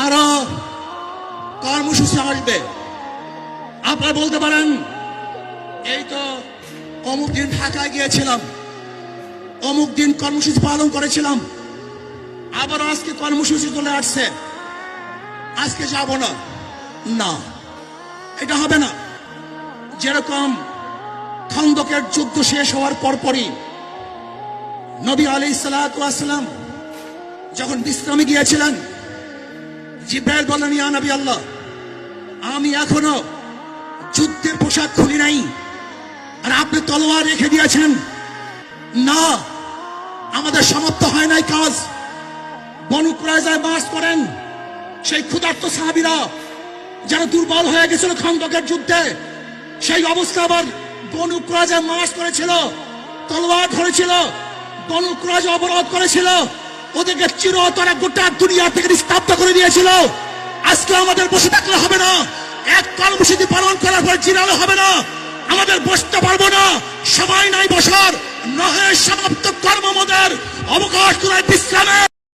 আরো কর্মসূচি আসবে। আপনারা বলতে পারেন এই তো অমুক দিন ঢাকায় গিয়েছিলাম, অমুক দিন কর্মসূচি পালন করেছিলাম, আবার আজকে কর্মসূচি চলে আসছে, আজকে যাব না। না, এটা হবে না। যেরকম খন্দকের যুদ্ধ শেষ হওয়ার পরপরই নবী আলাইহিস সালাতু ওয়াস সালাম যখন বিশ্রামে গিয়েছিলেন, জিবরাইল বললেন, ইয়া নবী আল্লাহ, আমি এখনো যুদ্ধের পোশাক খুলি নাই, আর আপনি তলোয়ার রেখে দিয়েছেন। না, আমাদের সমাপ্ত হয় নাই কাজ। বনু কুরাইজায় বাস করেন সেই ক্ষুধার্ত সাহাবীরা যারা দুর্বল হয়ে গেছিল খন্দকের যুদ্ধে, সেই অবস্থা আবার বনু কুরাইজায় মাস করেছিল, তলোয়ার ধরেছিল, বনু কুরাইজা অবরোধ করেছিল, ওদেরকে চিরতরে গোটা দুনিয়া থেকে নিস্তব্ধ করে দিয়েছিল। আজকে আমাদের বসে থাকলে হবে না, এক কর্মসূচি পালন করার পর জিরানো হবে না, আমাদের বসতে পারবো না। সময় নাই বসার, নহে সমাপ্ত কর্ম আমাদের, অবকাশ করে বিশ্রামে।